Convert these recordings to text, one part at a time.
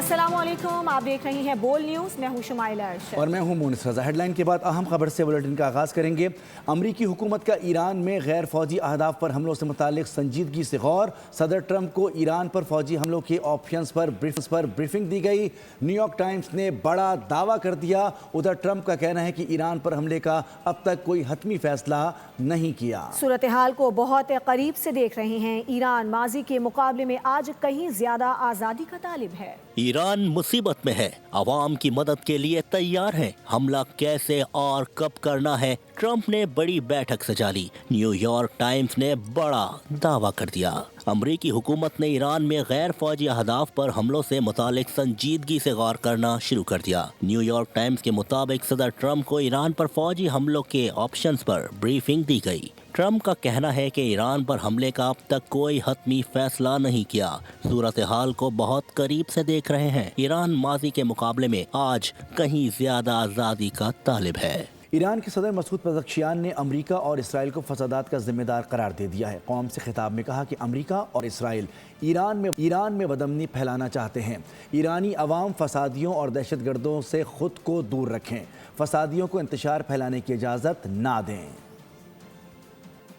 अस्सलामुअलैकुम, आप देख रही हैं बोल न्यूज़। मैं हूं शुमाइला अरशद और मैं हूं मुनिस रजा। हेडलाइन के बाद अहम खबर से बुलेटिन का आगाज़ करेंगे। अमरीकी हुकूमत का ईरान में गैर फौजी अहदाफ पर हमलों से मुतालिक संजीदगी से गौर। सदर ट्रंप को ईरान पर फौजी हमलों के ऑप्शंस पर ब्रीफिंग दी गई। न्यूयॉर्क टाइम्स ने बड़ा दावा कर दिया। उधर ट्रंप का कहना है कि ईरान पर हमले का अब तक कोई हतमी फैसला नहीं किया। सूरत हाल को बहुत करीब से देख रहे हैं। ईरान माजी के मुकाबले में आज कहीं ज्यादा आज़ादी का तालिब है। ईरान मुसीबत में है, आवाम की मदद के लिए तैयार है। हमला कैसे और कब करना है, ट्रंप ने बड़ी बैठक सजा ली। न्यूयॉर्क टाइम्स ने बड़ा दावा कर दिया। अमरीकी हुकूमत ने ईरान में गैर फौजी अहदाफ पर हमलों से मुतालिक संजीदगी से गौर करना शुरू कर दिया। न्यूयॉर्क टाइम्स के मुताबिक सदर ट्रंप को ईरान पर फौजी हमलों के ऑप्शंस पर ब्रीफिंग दी गई। ट्रंप का कहना है कि ईरान पर हमले का अब तक कोई हतमी फैसला नहीं किया। सूरत हाल को बहुत करीब से देख रहे हैं। ईरान माजी के मुकाबले में आज कहीं ज्यादा आज़ादी का तालिब है। ईरान के सदर मसूद पज़ेश्कियान ने अमरीका और इसराइल को फसादात का जिम्मेदार करार दे दिया है। कौम से खिताब में कहा कि अमरीका और इसराइल ईरान में बदअमनी फैलाना चाहते हैं। ईरानी अवाम फसादियों और दहशतगर्दों से खुद को दूर रखें। फसादियों को इंतशार फैलाने की इजाज़त ना दें।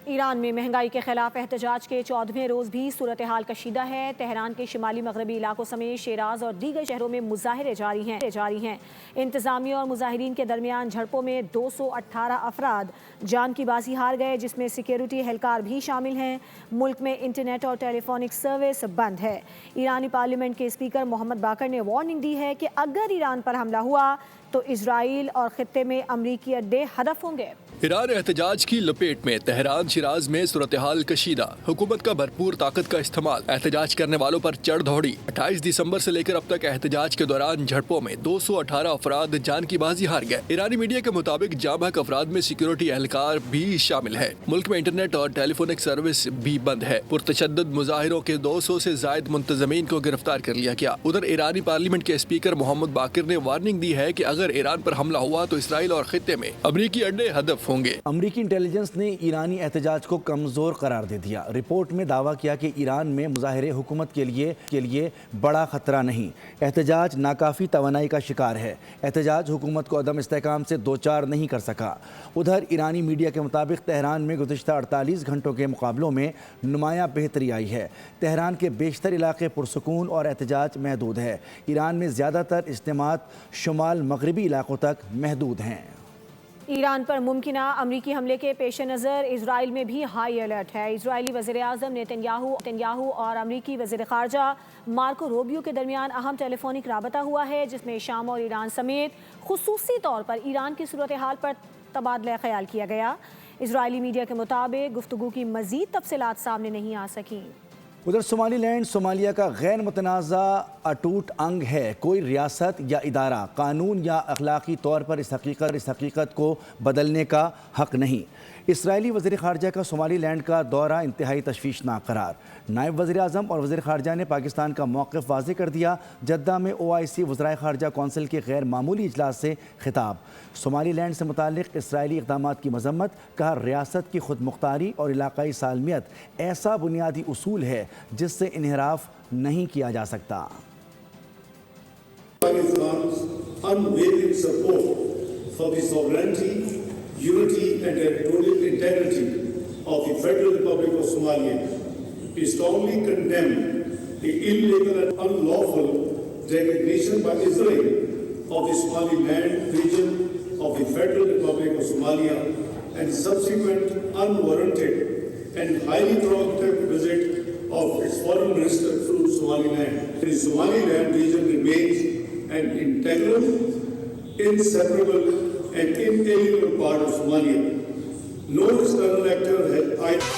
ईरान में महंगाई के खिलाफ एहतजाज के 14वें रोज़ भी सूरत हाल कशीदा है। तेहरान के शिमाली मगरबी इलाकों समेत शिराज और दीगर शहरों में मुजाहरे जारी हैं। इंतज़ामिया और मुजाहिरीन के दरमियान झड़पों में 218 अफराद जान की बाजी हार गए, जिसमें सिक्योरिटी एहलकार भी शामिल हैं। मुल्क में इंटरनेट और टेलीफोनिक सर्विस बंद है। ईरानी पार्लियामेंट के स्पीकर मोहम्मद बाकर ने वार्निंग दी है कि अगर ईरान पर हमला हुआ तो इजराइल और खित्ते में अमरीकी अड्डे हदफ होंगे। ईरान एहतजाज की लपेट में। तेहरान शिराज में सूरत हाल कशीदा। हुकूमत का भरपूर ताकत का इस्तेमाल। एहतजाज करने वालों पर चढ़ दौड़ी। 28 दिसंबर से लेकर अब तक एहतजाज के दौरान झड़पों में 218 अफराद जान की बाजी हार गए। ईरानी मीडिया के मुताबिक जाबहक अफराद में सिक्योरिटी एहलकार भी शामिल है। मुल्क में इंटरनेट और टेलीफोनिक सर्विस भी बंद है। पुरतशद्दुद मुजाहिरों के 200 से जायद मुंतजमीन को गिरफ्तार कर लिया गया। उधर ईरानी पार्लियामेंट के स्पीकर मोहम्मद बाकिर ने वार्निंग दी है कि अगर ईरान पर हमला हुआ तो इसराइल और खित्ते में अमरीकी अड्डे हदफ होंगे। अमरीकी इंटेलिजेंस ने ईरानी एहतजाज को कमजोर करार दे दिया। रिपोर्ट में दावा किया कि ईरान में मुजाहिरे हुकूमत के लिए बड़ा खतरा नहीं। एहतजाज नाकाफी तवानाई का शिकार है। एहतजाज हुकूमत को अदम इस्तेहकाम से दो चार नहीं कर सका। उधर ईरानी मीडिया के मुताबिक तेहरान में गुज़िश्ता 48 घंटों के मुकाबलों में नुमायां बेहतरी आई है। तेहरान के बेशतर इलाके पुरसुकून और एहतजाज महदूद है। ईरान में ज़्यादातर इज्तिमात शुमाल मगरबी इलाकों तक महदूद हैं। ईरान पर मुमकिना अमरीकी हमले के पेश नज़र इजराइल में भी हाई अलर्ट है। इजरायली वज़ीर आज़म नेतन्याहू और अमरीकी वज़ीर ख़ारजा मार्को रूबियो के दरमियान अहम टेलीफोनिक राबता हुआ है, जिसमें शाम और ईरान समेत खुसूसी तौर पर ईरान की सूरत हाल पर तबादला ख्याल किया गया। इजरायली मीडिया के मुताबिक गुफ्तगू की मज़ीद तफसीलात सामने नहीं आ सकी। उधर सोमालीलैंड सोमालिया का गैर मुतनाज़ा अटूट अंग है। कोई रियासत या इदारा कानून या अखलाकी तौर पर इस हकीकत को बदलने का हक नहीं। इसराइली वज़ीर ख़ारजा का सोमालीलैंड का दौरा इंतहाई तशवीशनाक करार। नायब वज़ीर आज़म और वज़ीर ख़ारजा ने पाकिस्तान का मौक़िफ़ वाज़ेह कर दिया। जद्दा में OIC वज़राए ख़ारजा कौंसिल के गैर मामूली इजलास से खिताब। सोमालीलैंड से मुताल्लिक़ इसराइली इक़दामात की मज़म्मत। कहा, रियासत की खुद मुख्तारी और इलाक़ाई सालमियत ऐसा बुनियादी उसूल है जिससे इन्हिराफ नहीं किया जा सकता। Unity and territorial integrity of the Federal Republic of Somalia. We strongly condemn the illegal and unlawful recognition by Israel of the Somaliland region of the Federal Republic of Somalia and subsequent unwarranted and highly provocative visit of its foreign minister to Somaliland. The Somaliland region remains an integral, inseparable and inalienable part of Somalia. No external actor has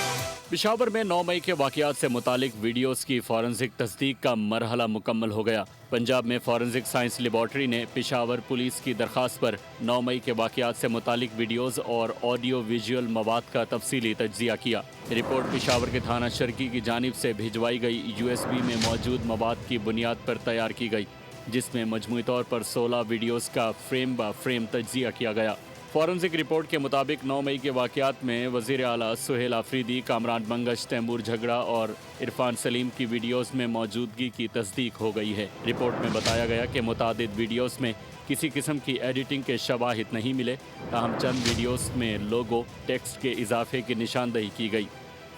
Peshawar में 9 मई के वाक़यात से मुतालिक videos की forensic तस्दीक का मरहला मुकम्मल हो गया। पंजाब में फॉरेंसिक साइंस लेबॉर्ट्री ने पिशावर पुलिस की दरख्वास्त पर 9 मई के वाक़यात से मुतालिक वीडियोस और ऑडियो विजुअल मवाद का तफसीली तज्ज़िया किया। रिपोर्ट पिशावर के थाना शर्की की जानिब से भिजवाई गई USB में मौजूद मवाद की बुनियाद पर तैयार की गई, जिसमें मजमूई तौर पर 16 वीडियोस का फ्रेम ब फ्रेम तज्ज़िया किया गया। फॉरेंसिक रिपोर्ट के मुताबिक 9 मई के वाक़यात में वज़ीर आला सुहेल आफरीदी, कामरान बंगश, तैमूर झगड़ा और इरफान सलीम की वीडियोस में मौजूदगी की तस्दीक हो गई है। रिपोर्ट में बताया गया कि मुतादिद वीडियोस में किसी किस्म की एडिटिंग के शवाहिद नहीं मिले, ताहम चंद वीडियोस में लोगो, टेक्स्ट के इजाफे की निशानदही की गई।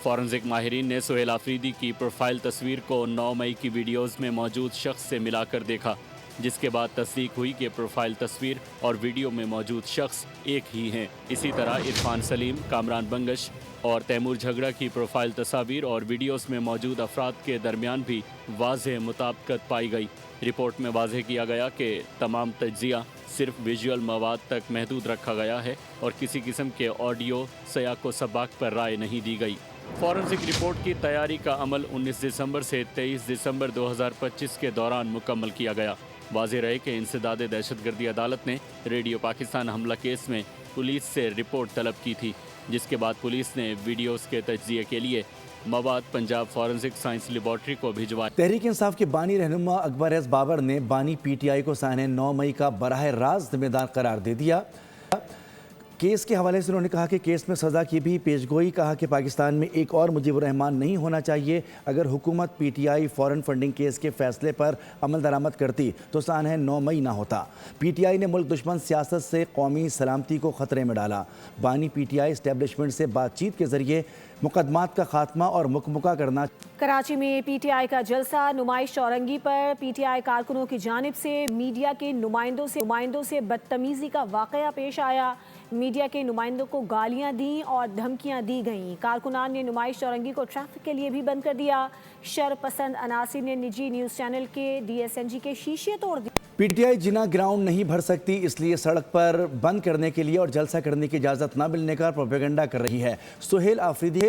फॉरेंसिक माहिरीन ने सुहेल आफरीदी की प्रोफाइल तस्वीर को 9 मई की वीडियोस में मौजूद शख्स से मिलाकर देखा, जिसके बाद तस्दीक हुई कि प्रोफाइल तस्वीर और वीडियो में मौजूद शख्स एक ही हैं। इसी तरह इरफान सलीम, कामरान बंगश और तैमूर झगड़ा की प्रोफाइल तस्वीर और वीडियोस में मौजूद अफराद के दरमियान भी वाज़ेह मुताबिकत पाई गई। रिपोर्ट में वाज़ेह किया गया कि तमाम तज्ज़िया सिर्फ विजुअल मवाद तक महदूद रखा गया है और किसी किस्म के ऑडियो सयाक व सबाक पर राय नहीं दी गई। फॉरेंसिक रिपोर्ट की तैयारी का अमल 19 दिसंबर से 23 दिसंबर 2025 के दौरान मुकम्मल किया गया। वाज़ेह रहे कि इंसदाद दहशतगर्दी अदालत ने रेडियो पाकिस्तान हमला केस में पुलिस से रिपोर्ट तलब की थी, जिसके बाद पुलिस ने वीडियोस के तज्ज़िये के लिए मवाद पंजाब फॉरेंसिक साइंस लेबॉर्ट्री को भिजवाया। तहरीक इंसाफ के बानी रहनुमा अकबर एस बाबर ने बानी PTI को साने 9 मई का बराह रास्त जिम्मेदार करार दे दिया। केस के हवाले से उन्होंने कहा कि केस में सज़ा की भी पेशगोई, कहा कि पाकिस्तान में एक और मुजीबुर रहमान नहीं होना चाहिए। अगर हुकूमत PTI फॉरेन फंडिंग केस के फैसले पर अमल दरामद करती तो सानह 9 मई ना होता। PTI ने मुल्क दुश्मन सियासत से कौमी सलामती को ख़तरे में डाला। बानी PTI इस्टेब्लिशमेंट से बातचीत के ज़रिए मुकदमात का खात्मा और मुकमुका करना। कराची में PTI का जलसा, नुमाइश चौरंगी पर PTI कारकुनों की जानिब से मीडिया के नुमाइंदों से बदतमीज़ी का वाक़या पेश आया। मीडिया के नुमाइंदों को गालियां दी और धमकियां दी गईं। कारकुनान ने नुमाइश चौरंगी को ट्रैफिक के लिए भी बंद कर दिया। शरपसंद अनासिर ने निजी न्यूज़ चैनल के DSNG के शीशे तोड़ दिए। PTI जिना ग्राउंड नहीं भर सकती, इसलिए सड़क पर बंद करने के लिए और जलसा करने की इजाज़त न मिलने का प्रोपेगेंडा कर रही है। सुहेल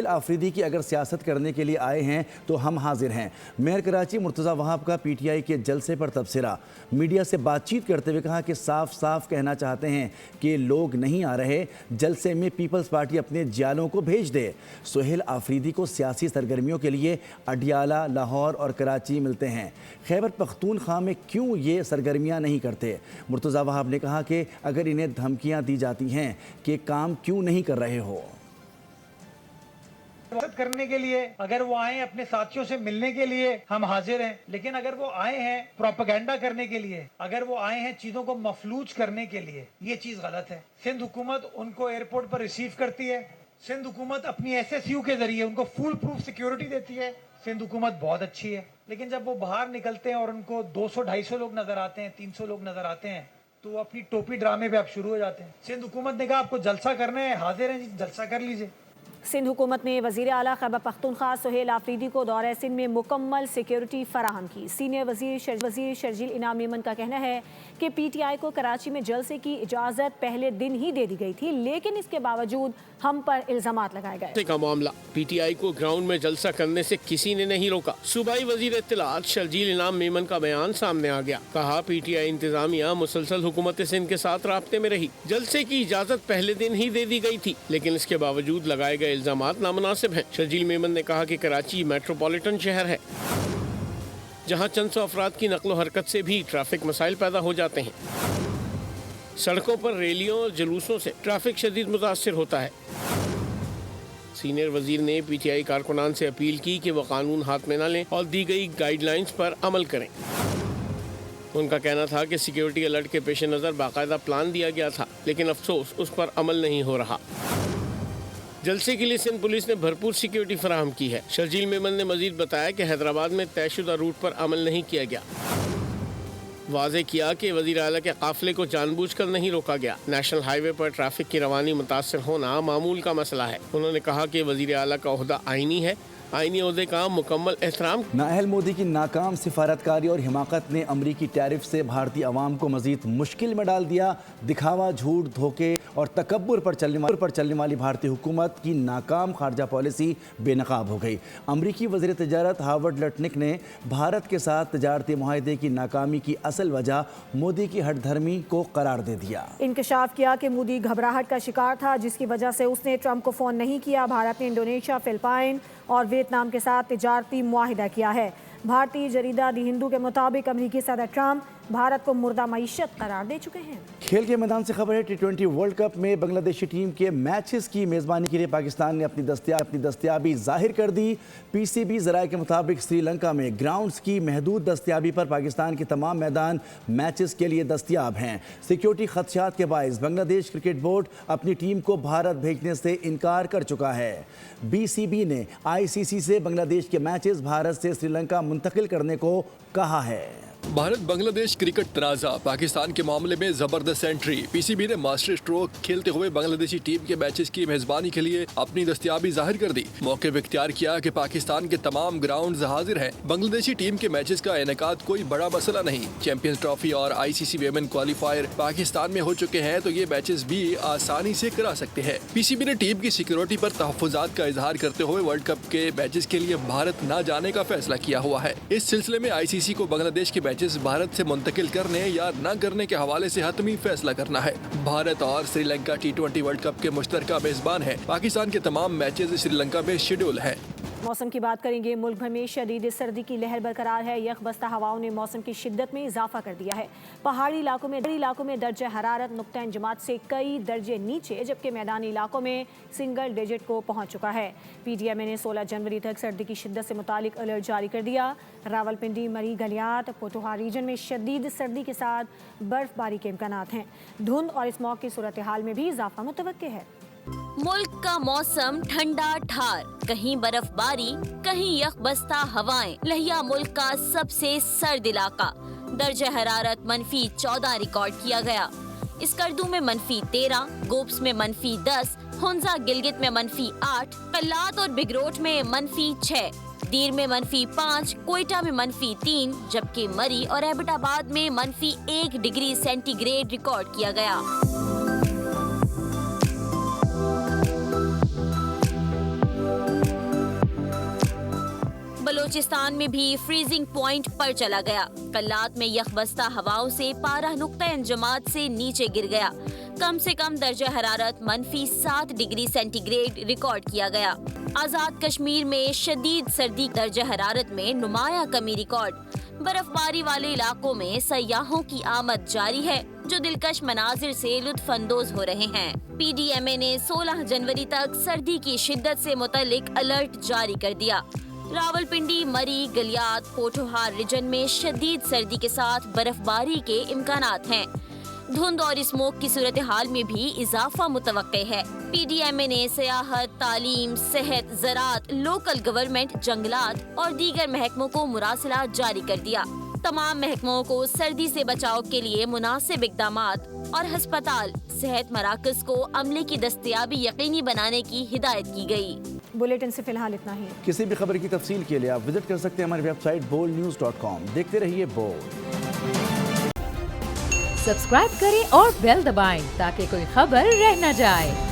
आफरीदी की अगर सियासत करने के लिए आए हैं तो हम हाजिर हैं। मेयर कराची मुर्तज़ा वहाब का PTI के जलसे पर तबसरा। मीडिया से बातचीत करते हुए कहा कि साफ साफ कहना चाहते हैं कि लोग नहीं आ रहे, जलसे में पीपल्स पार्टी अपने जालों को भेज दे। सुहेल आफरीदी को सियासी सरगर्मियों के लिए अडियाला, लाहौर और कराची मिलते हैं। खैबर पख्तूनख्वा में क्यों ये सरगर्मियाँ नहीं करते? मुर्तज़ा वहाब ने कहा कि अगर इन्हें धमकियाँ दी जाती हैं कि काम क्यों नहीं कर रहे हो। मदद करने के लिए अगर वो आए अपने साथियों से मिलने के लिए हम हाजिर हैं, लेकिन अगर वो आए हैं प्रोपेगेंडा करने के लिए, अगर वो आए हैं चीजों को मफलूज करने के लिए, ये चीज गलत है। सिंध हुकूमत उनको एयरपोर्ट पर रिसीव करती है। सिंध हुकूमत अपनी SSU के जरिए उनको फुल प्रूफ सिक्योरिटी देती है। सिंध हुकूमत बहुत अच्छी है, लेकिन जब वो बाहर निकलते हैं और उनको 200-250 लोग नजर आते हैं, 300 लोग नजर आते हैं, तो वो अपनी टोपी ड्रामे पे आप शुरू हो जाते हैं। सिंध हुकूमत ने कहा आपको जलसा करना है, हाजिर हैं, जलसा कर लीजिए। सिंध हुकूमत ने वज़ीर आला खैबर पख्तूनख्वा सुहेल आफरीदी को दौरे सिंध में मुकम्मल सिक्योरिटी फराहम की। सीनियर वज़ीर शर्जील इनाम मेमन का कहना है कि PTI को कराची में जलसे की इजाज़त पहले दिन ही दे दी गई थी, लेकिन इसके बावजूद हम पर इल्ज़ामात लगाए गए। का मामला PTI को ग्राउंड में जलसा करने से किसी ने नहीं रोका। सूबाई वज़ीर इत्तलात शर्जील इनाम मेमन का बयान सामने आ गया। कहा PTI इंतजामिया मुसलसल हुकूमत सिंध के साथ राब्ते में रही। जलसे की इजाज़त पहले दिन ही दे दी गई थी, लेकिन इसके बावजूद लगाए गए इल्जामात नामुनासिब हैं। शर्जील मेमन ने कहा कि कराची मेट्रोपॉलिटन शहर है, जहां चंद सौ अफराद की नकलो हरकत से भी ट्रैफिक मसाइल पैदा हो जाते हैं। सड़कों पर रैलियों और जुलूसों से ट्रैफिक शदीद मुतासिर होता है। सीनियर वजीर ने PTI कारकुनान से अपील की कि वो कानून हाथ में न लें और दी गई गाइडलाइंस पर अमल करें। उनका कहना था कि सिक्योरिटी अलर्ट के पेश नज़र बाकायदा प्लान दिया गया था, लेकिन अफसोस उस पर अमल नहीं हो रहा। जलसे के लिए सिंध पुलिस ने भरपूर सिक्योरिटी फराहम की है। शर्जील मेमन ने मजीद बताया कि हैदराबाद में तयशुदा रूट पर अमल नहीं किया गया। वाज़े किया कि वज़ीर आला के काफिले को जानबूझकर नहीं रोका गया। नेशनल हाईवे पर ट्रैफिक की रवानी मुतासर होना मामूल का मसला है। उन्होंने कहा कि वज़ीर आला का ओहदा आईनी है, आईनी ओहदे का मुकम्मल एहतराम। नाअहल मोदी की नाकाम सिफारतकारी और हिमाकत ने अमरीकी टैरिफ से भारतीय अवाम को मजीद मुश्किल में डाल दिया। दिखावा, झूठ, धोखे और तकब्बुर पर चलने वाली भारतीय हुकूमत की नाकाम खारजा पॉलिसी बेनकाब हो गई। अमरीकी वज़ीर तिजारत हावर्ड लटनिक ने भारत के साथ तजारती मुआहदे की नाकामी की असल वजह मोदी की हठधर्मी को करार दे दिया। इंकशाफ किया कि मोदी घबराहट का शिकार था, जिसकी वजह से उसने ट्रंप को फ़ोन नहीं किया। भारत ने इंडोनेशिया, फिलिपाइन और वियतनाम के साथ तिजारती मुआहिदा किया है। भारतीय जरीदा दी हिंदू के मुताबिक अमरीकी सदर ट्रंप भारत को मुर्दा मईशत करार दे चुके हैं। खेल के मैदान से खबर है, T20 वर्ल्ड कप में बांग्लादेशी टीम के मैचेस की मेज़बानी के लिए पाकिस्तान ने अपनी दस्तयाबी जाहिर कर दी। PCB ज़राए के मुताबिक श्रीलंका में ग्राउंड्स की महदूद दस्तयाबी पर पाकिस्तान के तमाम मैदान मैचेस के लिए दस्तयाब हैं। सिक्योरिटी खदशात के बायस बांग्लादेश क्रिकेट बोर्ड अपनी टीम को भारत भेजने से इनकार कर चुका है। BCB ने ICC से बांग्लादेश के मैचेस भारत से श्रीलंका मुंतकिल करने को कहा है। भारत बांग्लादेश क्रिकेट तनाज़ा, पाकिस्तान के मामले में जबरदस्त एंट्री। PCB ने मास्टर स्ट्रोक खेलते हुए बांग्लादेशी टीम के मैचेस की मेजबानी के लिए अपनी दस्तयाबी जाहिर कर दी। मौके पर इख्तियार किया कि पाकिस्तान के तमाम ग्राउंड हाजिर हैं। बांग्लादेशी टीम के मैचेस का इनेकाद कोई बड़ा मसला नहीं। चैंपियंस ट्रॉफी और ICC वेमेन क्वालिफायर पाकिस्तान में हो चुके हैं, तो ये मैचेस भी आसानी से करा सकते हैं। PCB ने टीम की सिक्योरिटी पर तहफ़्फ़ुज़ात का इजहार करते हुए वर्ल्ड कप के मैचेस के लिए भारत न जाने का फैसला किया हुआ है। इस सिलसिले में ICC को बांग्लादेश के मैचेस भारत से मुंतकिल करने या न करने के हवाले से हतमी फैसला करना है। भारत और श्रीलंका T20 वर्ल्ड कप के मुश्तरका मेजबान है। पाकिस्तान के तमाम मैचेस श्रीलंका में शेड्यूल है। मौसम की बात करेंगे। मुल्क भर में शदीद सर्दी की लहर बरकरार है। यकबस्ता हवाओं ने मौसम की शिद्दत में इजाफा कर दिया है। पहाड़ी इलाकों में दर्जा हरारत नुक्ता इंजमात से कई दर्जे नीचे, जबकि मैदानी इलाकों में सिंगल डिजिट को पहुंच चुका है। PDMA ने 16 जनवरी तक सर्दी की शिद्दत से मुतालिक अलर्ट जारी कर दिया। रावलपिंडी, मरी, गलियात, पोठोहार रीजन में शदीद सर्दी के साथ बर्फबारी के इम्कानात हैं। धुंध और स्मॉग की सूरत हाल में भी इजाफा मुतवक्के है। मुल्क का मौसम ठंडा ठार, कहीं बर्फबारी, कहीं यकबस्ता हवाएं। लहिया मुल्क का सबसे सर्द इलाका, दर्जा हरारत -14 रिकॉर्ड किया गया। स्कर्दू में -13, गोप्स में -10, हुंजा गिलगित में -8, कल्लात और बिगरोट में -6, दीर में -5, कोयटा में -3, जबकि मरी और एबटाबाद में -1 डिग्री सेंटीग्रेड रिकॉर्ड किया गया। बलोचिस्तान में भी फ्रीजिंग पॉइंट पर चला गया। कल्लात में यकबस्ता हवाओं से पारा नुक्ता इंजमात से नीचे गिर गया। कम से कम दर्जा हरारत -7 डिग्री सेंटीग्रेड रिकॉर्ड किया गया। आजाद कश्मीर में शदीद सर्दी, दर्जा हरारत में नुमाया कमी रिकॉर्ड। बर्फबारी वाले इलाकों में सयाहों की आमद जारी है, जो दिलकश मनाजिर से लुत्फ अंदोज हो रहे हैं। PDMA ने 16 जनवरी तक सर्दी की शिद्दत से मुतल्लिक अलर्ट जारी कर दिया। रावलपिंडी, मरी, गलियात, पोठोहार रीजन में शदीद सर्दी के साथ बर्फबारी के इम्कानात हैं। धुंध और स्मोक की सूरत हाल में भी इजाफा मुतवक्के है। PDMA ने सियाहत, तालीम, सेहत, ज़राअत, लोकल गवर्नमेंट, जंगलात और दीगर महकमों को मुरासिला जारी कर दिया। तमाम महकमों को सर्दी से बचाव के लिए मुनासिब इक़दामात और हस्पताल, सेहत मराकज़ को अमले की दस्तयाबी यकीनी बनाने की हिदायत की गई। बुलेटिन से फिलहाल इतना ही। किसी भी खबर की तफसील के लिए आप विजिट कर सकते हैं हमारी वेबसाइट boldnews.com। देखते रहिए बोल्ड। सब्सक्राइब करें और बेल दबाएं ताकि कोई खबर रह न जाए।